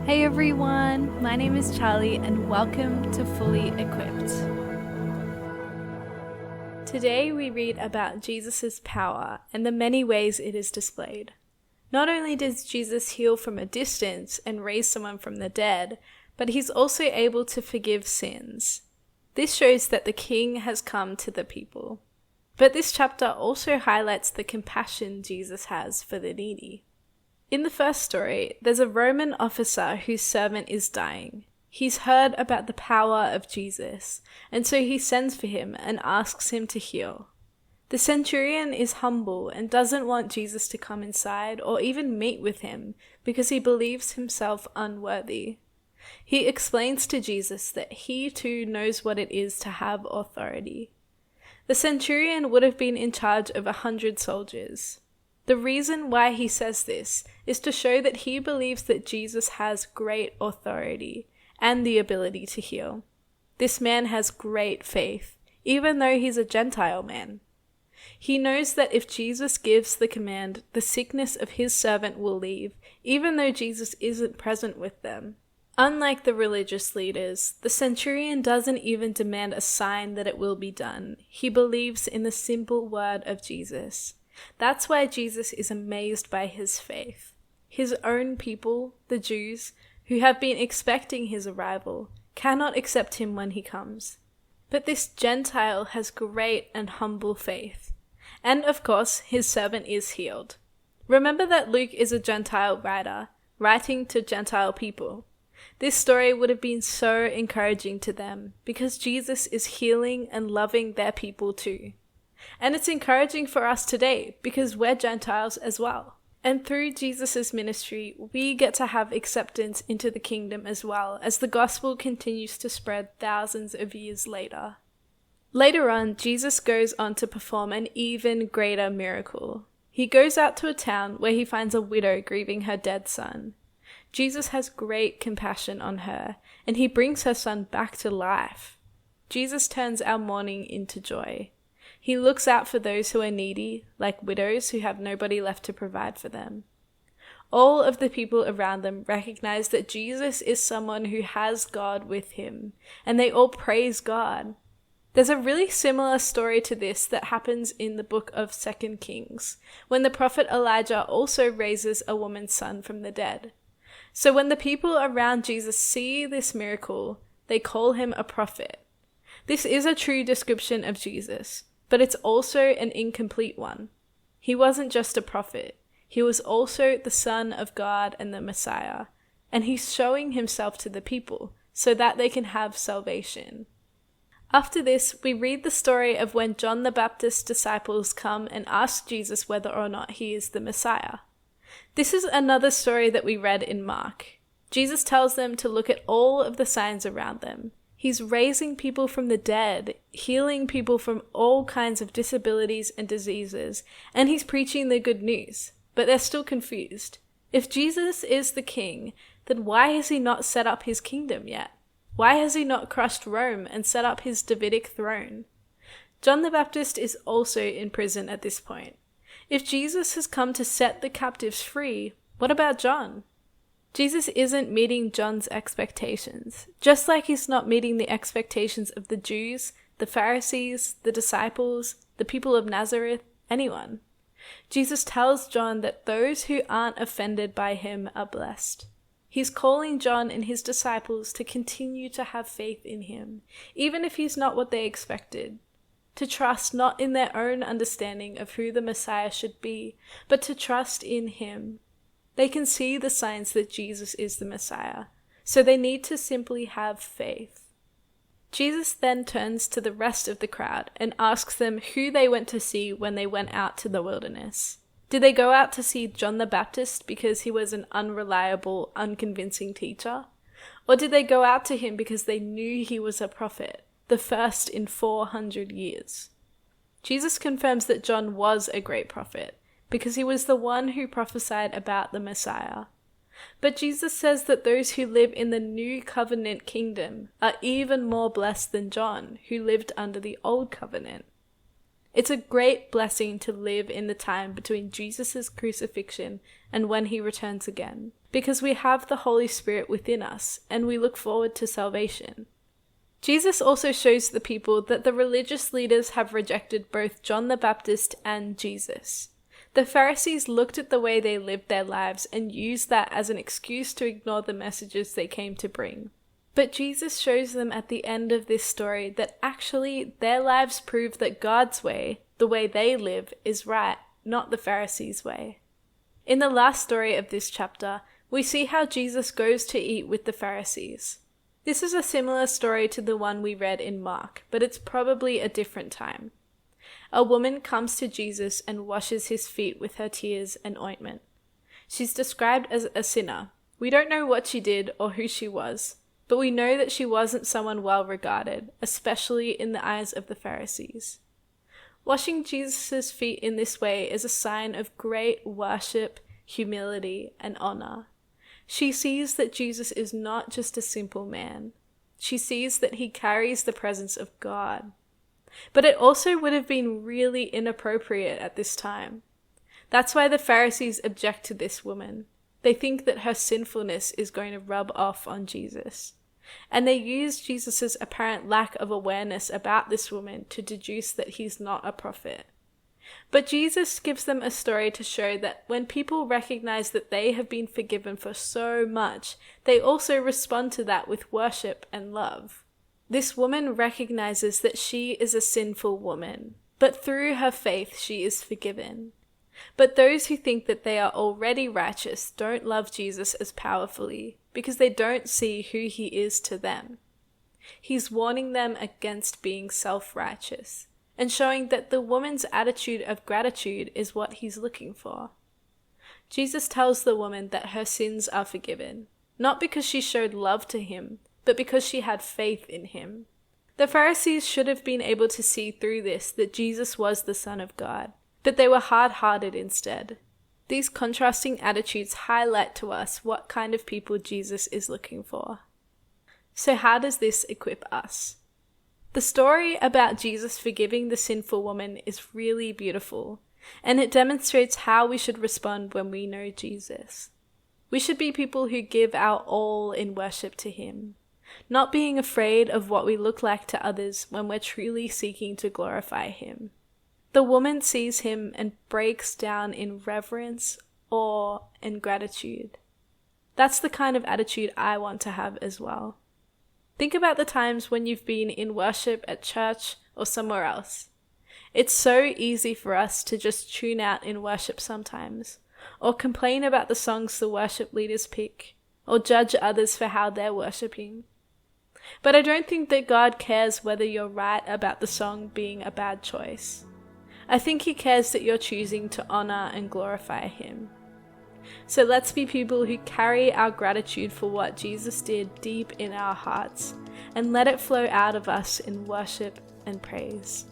Hey everyone, my name is Charlie and welcome to Fully Equipped. Today we read about Jesus' power and the many ways it is displayed. Not only does Jesus heal from a distance and raise someone from the dead, but he's also able to forgive sins. This shows that the King has come to the people. But this chapter also highlights the compassion Jesus has for the needy. In the first story, there's a Roman officer whose servant is dying. He's heard about the power of Jesus, and so he sends for him and asks him to heal. The centurion is humble and doesn't want Jesus to come inside or even meet with him because he believes himself unworthy. He explains to Jesus that he too knows what it is to have authority. The centurion would have been in charge of 100 soldiers. The reason why he says this is to show that he believes that Jesus has great authority and the ability to heal. This man has great faith, even though he's a Gentile man. He knows that if Jesus gives the command, the sickness of his servant will leave, even though Jesus isn't present with them. Unlike the religious leaders, the centurion doesn't even demand a sign that it will be done. He believes in the simple word of Jesus. That's why Jesus is amazed by his faith. His own people, the Jews, who have been expecting his arrival, cannot accept him when he comes. But this Gentile has great and humble faith. And of course, his servant is healed. Remember that Luke is a Gentile writer, writing to Gentile people. This story would have been so encouraging to them because Jesus is healing and loving their people too. And it's encouraging for us today because we're Gentiles as well. And through Jesus' ministry, we get to have acceptance into the kingdom as well as the gospel continues to spread thousands of years later. Later on, Jesus goes on to perform an even greater miracle. He goes out to a town where he finds a widow grieving her dead son. Jesus has great compassion on her, and he brings her son back to life. Jesus turns our mourning into joy. He looks out for those who are needy, like widows who have nobody left to provide for them. All of the people around them recognize that Jesus is someone who has God with him, and they all praise God. There's a really similar story to this that happens in the book of 2 Kings, when the prophet Elijah also raises a woman's son from the dead. So when the people around Jesus see this miracle, they call him a prophet. This is a true description of Jesus, but it's also an incomplete one. He wasn't just a prophet. He was also the Son of God and the Messiah, and he's showing himself to the people so that they can have salvation. After this, we read the story of when John the Baptist's disciples come and ask Jesus whether or not he is the Messiah. This is another story that we read in Mark. Jesus tells them to look at all of the signs around them. He's raising people from the dead, healing people from all kinds of disabilities and diseases, and he's preaching the good news. But they're still confused. If Jesus is the king, then why has he not set up his kingdom yet? Why has he not crushed Rome and set up his Davidic throne? John the Baptist is also in prison at this point. If Jesus has come to set the captives free, what about John? Jesus isn't meeting John's expectations, just like he's not meeting the expectations of the Jews, the Pharisees, the disciples, the people of Nazareth, anyone. Jesus tells John that those who aren't offended by him are blessed. He's calling John and his disciples to continue to have faith in him, even if he's not what they expected. To trust not in their own understanding of who the Messiah should be, but to trust in him. They can see the signs that Jesus is the Messiah, so they need to simply have faith. Jesus then turns to the rest of the crowd and asks them who they went to see when they went out to the wilderness. Did they go out to see John the Baptist because he was an unreliable, unconvincing teacher? Or did they go out to him because they knew he was a prophet, the first in 400 years? Jesus confirms that John was a great prophet, because he was the one who prophesied about the Messiah. But Jesus says that those who live in the new covenant kingdom are even more blessed than John, who lived under the old covenant. It's a great blessing to live in the time between Jesus' crucifixion and when he returns again, because we have the Holy Spirit within us and we look forward to salvation. Jesus also shows the people that the religious leaders have rejected both John the Baptist and Jesus. The Pharisees looked at the way they lived their lives and used that as an excuse to ignore the messages they came to bring. But Jesus shows them at the end of this story that actually their lives prove that God's way, the way they live, is right, not the Pharisees' way. In the last story of this chapter, we see how Jesus goes to eat with the Pharisees. This is a similar story to the one we read in Mark, but it's probably a different time. A woman comes to Jesus and washes his feet with her tears and ointment. She's described as a sinner. We don't know what she did or who she was, but we know that she wasn't someone well regarded, especially in the eyes of the Pharisees. Washing Jesus' feet in this way is a sign of great worship, humility, and honor. She sees that Jesus is not just a simple man. She sees that he carries the presence of God. But it also would have been really inappropriate at this time. That's why the Pharisees object to this woman. They think that her sinfulness is going to rub off on Jesus. And they use Jesus' apparent lack of awareness about this woman to deduce that he's not a prophet. But Jesus gives them a story to show that when people recognize that they have been forgiven for so much, they also respond to that with worship and love. This woman recognizes that she is a sinful woman, but through her faith she is forgiven. But those who think that they are already righteous don't love Jesus as powerfully because they don't see who he is to them. He's warning them against being self-righteous and showing that the woman's attitude of gratitude is what he's looking for. Jesus tells the woman that her sins are forgiven, not because she showed love to him, but because she had faith in him. The Pharisees should have been able to see through this that Jesus was the Son of God, but they were hard-hearted instead. These contrasting attitudes highlight to us what kind of people Jesus is looking for. So how does this equip us? The story about Jesus forgiving the sinful woman is really beautiful, and it demonstrates how we should respond when we know Jesus. We should be people who give our all in worship to him, not being afraid of what we look like to others when we're truly seeking to glorify him. The woman sees him and breaks down in reverence, awe, and gratitude. That's the kind of attitude I want to have as well. Think about the times when you've been in worship at church or somewhere else. It's so easy for us to just tune out in worship sometimes, or complain about the songs the worship leaders pick, or judge others for how they're worshiping. But I don't think that God cares whether you're right about the song being a bad choice. I think he cares that you're choosing to honor and glorify him. So let's be people who carry our gratitude for what Jesus did deep in our hearts and let it flow out of us in worship and praise.